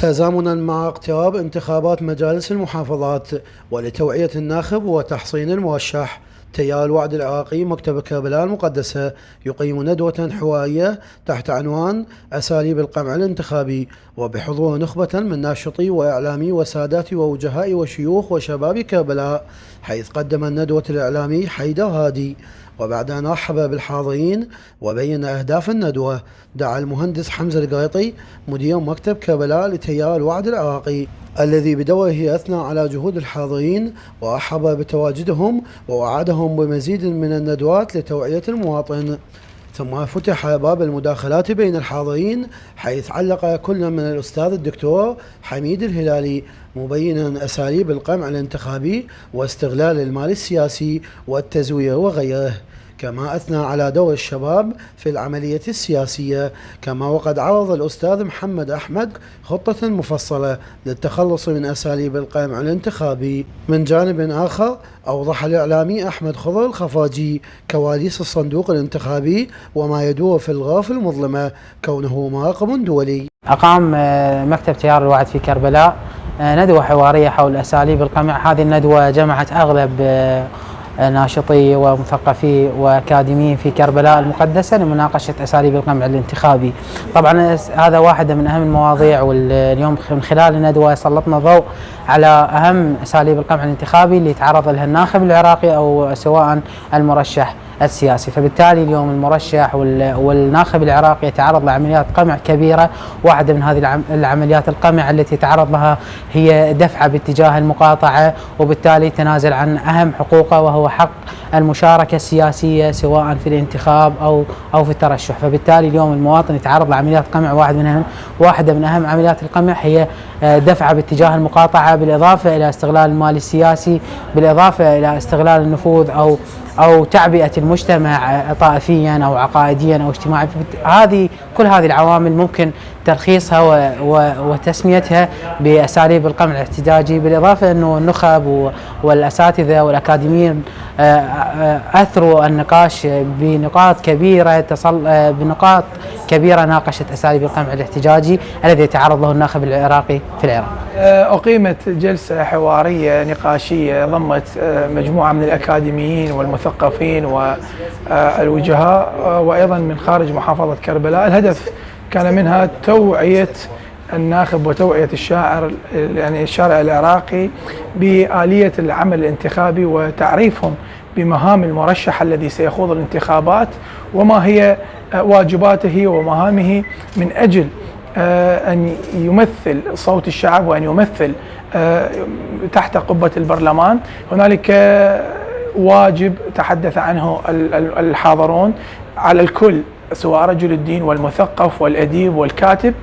تزامنا مع اقتراب انتخابات مجالس المحافظات ولتوعية الناخب وتحصين المرشح، تيار الوعد العراقي مكتب كربلاء المقدسة يقيم ندوة حوارية تحت عنوان أساليب القمع الانتخابي، وبحضور نخبة من ناشطي وإعلامي وسادات ووجهاء وشيوخ وشباب كربلاء، حيث قدم الندوة الإعلامي حيدر هادي. وبعد أن رحب بالحاضرين وبين أهداف الندوة، دعا المهندس حمزة القريطي مدير مكتب كربلاء لتيار الوعد العراقي الذي بدوره أثنى على جهود الحاضرين ورحب بتواجدهم ووعدهم بمزيد من الندوات لتوعية المواطن. ثم فتح باب المداخلات بين الحاضرين، حيث علق كل من الأستاذ الدكتور حميد الهلالي مبينا أساليب القمع الانتخابي واستغلال المال السياسي والتزوير وغيره، كما أثنى على دور الشباب في العملية السياسية، كما وقد عرض الأستاذ محمد أحمد خطة مفصلة للتخلص من أساليب القمع الانتخابي. من جانب آخر، أوضح الإعلامي أحمد خضر الخفاجي كواليس الصندوق الانتخابي وما يدور في الغرف المظلمة كونه مراقب دولي. أقام مكتب تيار الوعد في كربلاء ندوة حوارية حول أساليب القمع. هذه الندوة جمعت أغلب ناشطي ومثقفي وأكاديميين في كربلاء المقدسة لمناقشة أساليب القمع الانتخابي. طبعا هذا واحدة من أهم المواضيع، واليوم من خلال الندوة سلطنا الضوء على أهم أساليب القمع الانتخابي اللي يتعرض لها الناخب العراقي أو سواء المرشح السياسي. فبالتالي اليوم المرشح والناخب العراقي يتعرض لعمليات قمع كبيرة. واحدة من هذه العمليات القمع التي يتعرض لها هي دفعة باتجاه المقاطعة، وبالتالي تنازل عن أهم حقوقه وهو حق المشاركة السياسية سواء في الانتخاب أو في الترشح. فبالتالي اليوم المواطن يتعرض لعمليات قمع، واحدة من أهم عمليات القمع هي دفعة باتجاه المقاطعة، بالإضافة إلى استغلال المال السياسي، بالإضافة إلى استغلال النفوذ أو تعبئة المجتمع طائفيا أو عقائديا أو اجتماعيا. كل هذه العوامل ممكن ترخيصها وتسميتها بأساليب القمع الاحتجاجي، بالإضافة أنه النخب والأساتذة والأكاديميين أثروا النقاش بنقاط كبيرة ناقشت أساليب القمع الاحتجاجي الذي يتعرض له الناخب العراقي في العراق. أقيمت جلسة حوارية نقاشية ضمت مجموعة من الأكاديميين والمثقفين والوجهاء وأيضا من خارج محافظة كربلاء. الهدف كان منها توعية الناخب وتوعية الشارع العراقي بآلية العمل الانتخابي وتعريفهم بمهام المرشح الذي سيخوض الانتخابات وما هي واجباته ومهامه من أجل أن يمثل صوت الشعب وأن يمثل تحت قبة البرلمان. هنالك واجب تحدث عنه الحاضرون على الكل سواء رجل الدين والمثقف والأديب والكاتب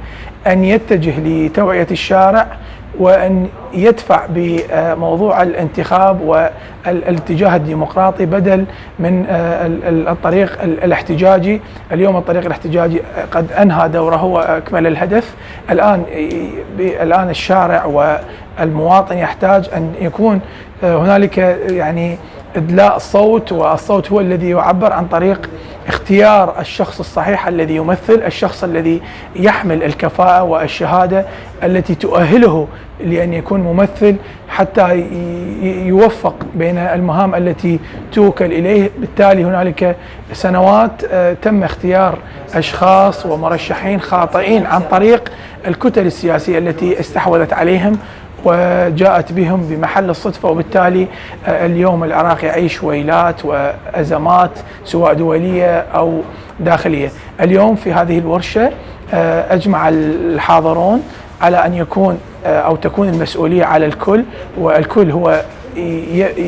أن يتجه لتوعية الشارع وأن يدفع بموضوع الانتخاب والاتجاه الديمقراطي بدل من الطريق الاحتجاجي. اليوم الطريق الاحتجاجي قد أنهى دوره وأكمل الهدف. الآن الشارع والمواطن يحتاج أن يكون هنالك إدلاء الصوت، والصوت هو الذي يعبر عن طريق اختيار الشخص الصحيح الذي يمثل، الشخص الذي يحمل الكفاءة والشهادة التي تؤهله لأن يكون ممثل حتى يوفق بين المهام التي توكل إليه. بالتالي هنالك سنوات تم اختيار أشخاص ومرشحين خاطئين عن طريق الكتل السياسية التي استحوذت عليهم وجاءت بهم بمحل الصدفة، وبالتالي اليوم العراق يعيش ويلات وأزمات سواء دولية أو داخلية. اليوم في هذه الورشة أجمع الحاضرون على أن تكون المسؤولية على الكل، والكل هو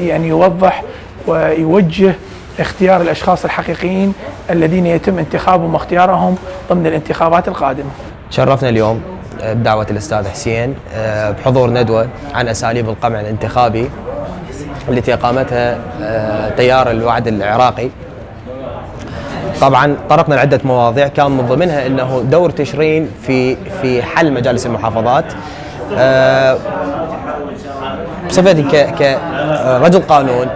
يوضح ويوجه اختيار الأشخاص الحقيقيين الذين يتم انتخابهم واختيارهم ضمن الانتخابات القادمة. شرفنا اليوم بدعوة الأستاذ حسين بحضور ندوة عن أساليب القمع الانتخابي التي أقامتها تيار الوعد العراقي. طبعا طرقنا لعدة مواضيع كان من ضمنها أنه دور تشرين في حل مجالس المحافظات. بصفتي كرجل قانون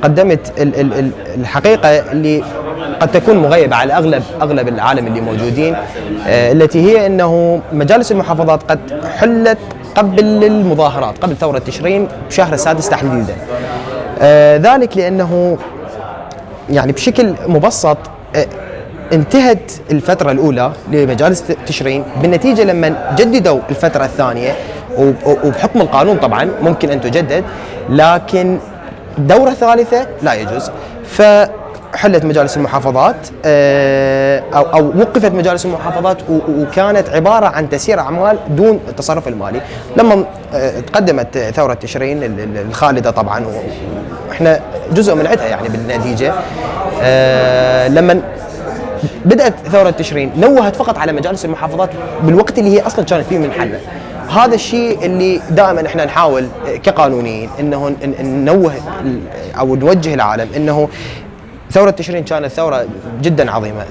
قدمت الحقيقة اللي قد تكون مغيبة على أغلب العالم اللي موجودين، التي هي أنه مجالس المحافظات قد حلت قبل المظاهرات، قبل ثورة تشرين بشهر السادس تحديدا. ذلك لأنه يعني بشكل مبسط انتهت الفترة الأولى لمجالس تشرين، بالنتيجة لما جددوا الفترة الثانية وبحكم القانون طبعا ممكن أن تجدد، لكن دورة ثالثة لا يجوز. فحلت مجالس المحافظات أو وقفت مجالس المحافظات، وكانت عبارة عن تسيير أعمال دون التصرف المالي. لما تقدمت ثورة تشرين الخالدة طبعا، وإحنا جزء من عدها يعني بالنتيجة، لما بدأت ثورة تشرين نوهت فقط على مجالس المحافظات بالوقت اللي هي أصلا كانت فيه منحلة. هذا الشيء اللي دائما احنا نحاول كقانونيين انه ننوه او نوجه العالم انه ثورة تشرين كانت ثورة جدا عظيمة،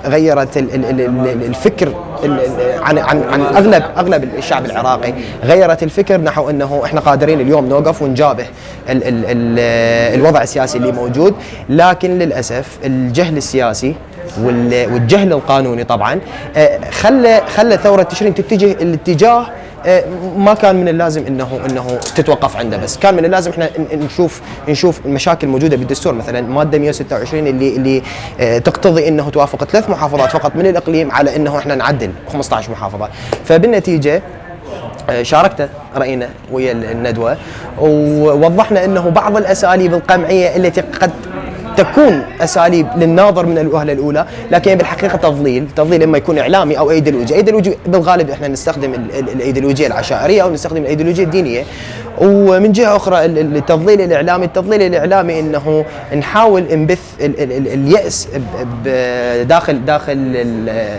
غيرت الفكر عن اغلب الشعب العراقي، غيرت الفكر نحو انه احنا قادرين اليوم نوقف ونجابه الوضع السياسي اللي موجود. لكن للاسف الجهل السياسي والجهل القانوني طبعا خلى ثورة تشرين تتجه الاتجاه ما كان من اللازم انه تتوقف عنده، بس كان من اللازم احنا نشوف المشاكل الموجوده بالدستور. مثلا ماده 126 اللي تقتضي انه توافق 3 محافظات فقط من الاقليم على انه احنا نعدل 15 محافظه. فبالنتيجه شاركت رأينا ويا الندوه ووضحنا انه بعض الاساليب القمعيه التي قد تكون اساليب للناظر من الوهله الاولى، لكن بالحقيقه تضليل اما يكون اعلامي او ايديولوجي بالغالب احنا نستخدم الايديولوجيه العشائريه او نستخدم الايديولوجيه الدينيه. ومن جهه اخرى التضليل الاعلامي انه نحاول نبث الياس داخل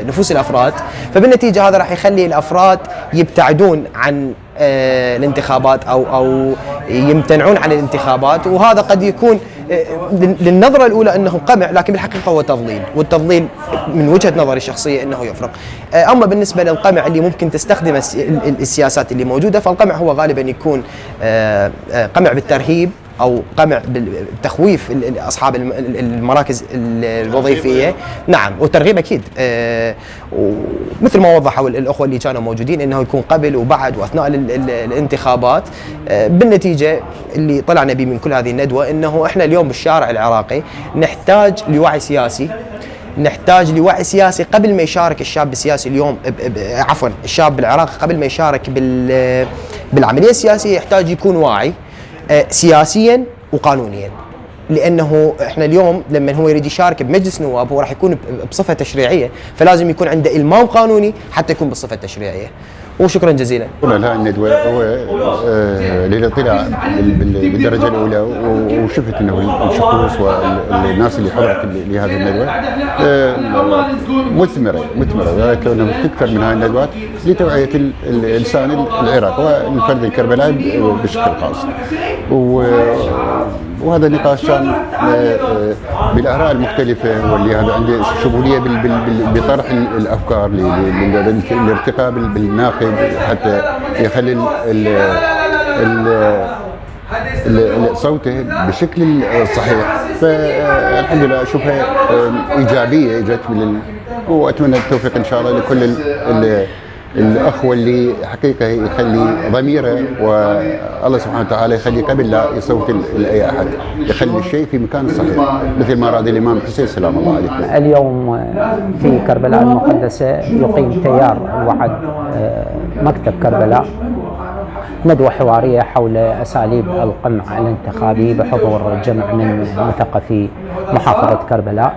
نفوس الافراد، فبالنتيجه هذا راح يخلي الافراد يبتعدون عن الانتخابات او يمتنعون عن الانتخابات. وهذا قد يكون للنظرة الأولى أنه قمع، لكن بالحقيقة هو تضليل، والتضليل من وجهة نظري الشخصية أنه يفرق. أما بالنسبة للقمع اللي ممكن تستخدم السياسات اللي موجودة، فالقمع هو غالبا يكون قمع بالترهيب أو قمع بالتخويف أصحاب المراكز الوظيفية. نعم، والترغيب أكيد، ومثل ما وضحوا الأخوة اللي كانوا موجودين أنه يكون قبل وبعد وأثناء الانتخابات. بالنتيجة اللي طلعنا به من كل هذه الندوة أنه إحنا اليوم بالشارع العراقي نحتاج لوعي سياسي قبل ما يشارك الشاب السياسي اليوم، عفوا الشاب العراقي قبل ما يشارك بالعملية السياسية يحتاج يكون واعي سياسيا وقانونيا. لانه احنا اليوم لما هو يريد يشارك بمجلس نواب هو راح يكون بصفه تشريعيه، فلازم يكون عنده المام قانوني حتى يكون بالصفه التشريعيه. وشكرا جزيلا. هذه الندوه هو للاطلاع بالدرجه الاولى، وشفت انه الشخوص والناس اللي حضرت لهذه الندوه مثمره، ذلك انه تكثر من هذه الندوات لتوعيه اللسان العراقي والفرد الكربلائي بشكل خاص. وهذا النقاش كان بالاراء المختلفه، واللي هذا عنده شموليه بطرح الافكار للارتقاء بالناخب حتى يخلي صوته بشكل صحيح. فالحمد لله اشوفها ايجابيه اجت واتمنى التوفيق ان شاء الله لكل الأخوة اللي حقيقة يخلي ضميره والله سبحانه وتعالى يخلي قبل لا يصوت لأي أحد، يخلي الشيء في مكان صحيح مثل ما أراد الإمام الحسين سلام الله عليه. اليوم في كربلاء المقدسة يقيم تيار وعد مكتب كربلاء ندوة حوارية حول أساليب القمع الانتخابي بحضور جمع من مثقفي محافظة كربلاء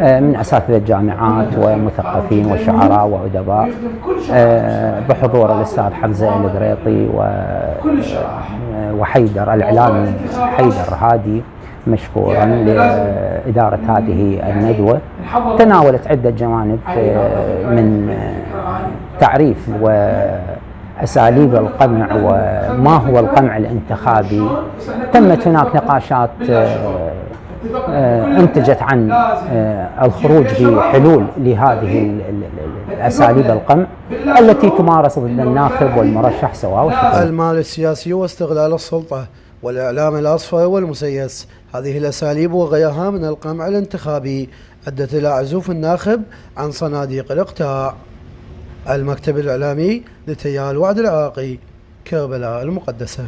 من أساتذة الجامعات ومثقفين وشعراء وأدباء، بحضور الأستاذ حمزة القريطي وحيدر الإعلامي حيدر هادي مشكورا لإدارة هذه الندوة. تناولت عدة جوانب من تعريف وأساليب القمع وما هو القمع الانتخابي. تمت هناك نقاشات انتجت عن الخروج بحلول لهذه الأساليب القمع التي تمارس ضد الناخب والمرشح سواء. المال السياسي واستغلال السلطة والإعلام الأصفر والمسيس. هذه الأساليب وغيرها من القمع الانتخابي أدت إلى عزوف الناخب عن صناديق الإقطاع. المكتب الإعلامي لتيار الوعد العراقي، كربلاء المقدسة.